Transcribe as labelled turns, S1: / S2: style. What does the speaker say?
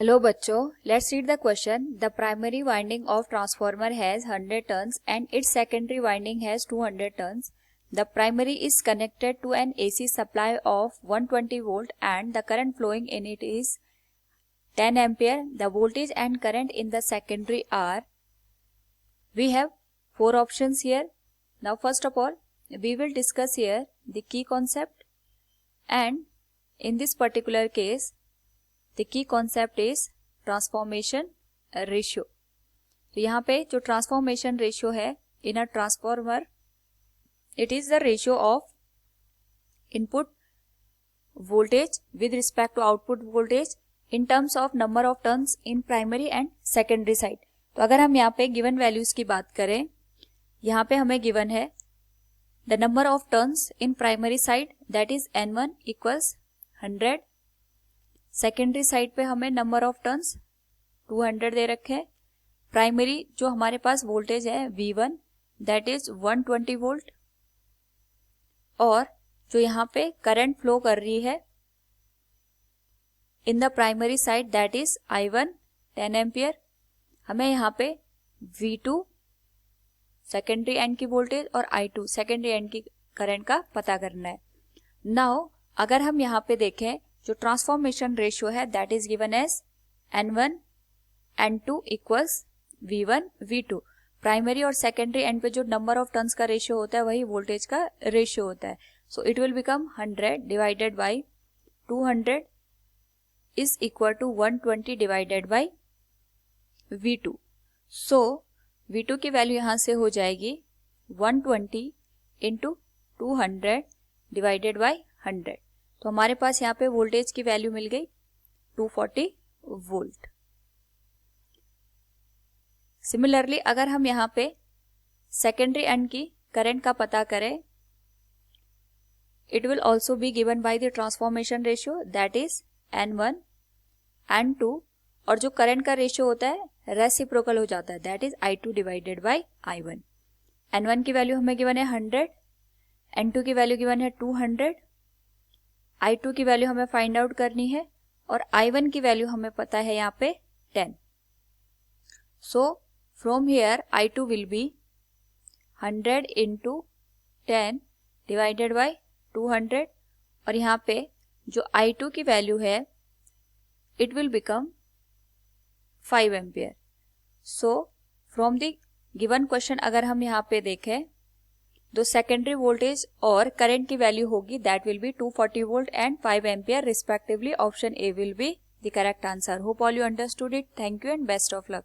S1: Hello बच्चों, let's read the question. The primary winding of transformer has 100 turns and it's secondary winding has 200 turns. The primary is connected to an AC supply of 120 volt and the current flowing in it is 10 ampere. The voltage and current in the secondary are. We have four options here. Now first of all, we will discuss here the key concept, and in this particular case the key concept is transformation ratio. तो यहाँ पे जो transformation ratio है in a transformer, it is the ratio of input voltage with respect to output voltage in terms of number of turns in primary and secondary side. तो अगर हम यहाँ पे गिवन वैल्यूज की बात करें, यहाँ पे हमें गिवन है the number of turns in primary side that is N1 equals 100. Secondary side पे हमें नंबर ऑफ टर्न्स 200 दे रखे हैं. प्राइमरी जो हमारे पास वोल्टेज है V1 दैट इज 120 वोल्ट, और जो यहाँ पे करंट फ्लो कर रही है in the primary side that is I1 10 ampere. हमें यहाँ पे V2 सेकेंडरी एंड की वोल्टेज और I2 सेकेंडरी एंड की करंट का पता करना है. नाउ अगर हम यहाँ पे देखें, जो ट्रांसफॉर्मेशन रेशियो है that is given as N1 N2 equals V1 V2. Primary और सेकेंडरी एंड पे जो नंबर ऑफ टर्न्स का रेशियो होता है वही वोल्टेज का रेशियो होता है. So it will become 100 divided by 200 is equal to 120 divided by V2. So V2 की वैल्यू यहां से हो जाएगी 120 इंटू 200 डिवाइडेड बाय 100. तो हमारे पास यहाँ पे वोल्टेज की वैल्यू मिल गई 240 वोल्ट. सिमिलरली अगर हम यहाँ पे सेकेंडरी एंड की करंट का पता करें, it will also be given by the transformation ratio that is N1 N2, और जो करंट का रेशियो होता है रेसिप्रोकल हो जाता है that is I2 divided by I1. N1 की वैल्यू हमें गिवन है 100, N2 की वैल्यू गिवन है 200, I2 की वैल्यू हमें फाइंड आउट करनी है, और I1 की वैल्यू हमें पता है यहाँ पे 10. So from here I2 will be 100 into 10 divided by 200, और यहाँ पे जो I2 की वैल्यू है it will become 5 ampere. So from the given question अगर हम यहाँ पे देखें, दो सेकेंडरी वोल्टेज और करंट की वैल्यू होगी that will be 240 volt and 5 ampere respectively. Option A will be the correct answer. Hope all you understood it. Thank you and best of luck.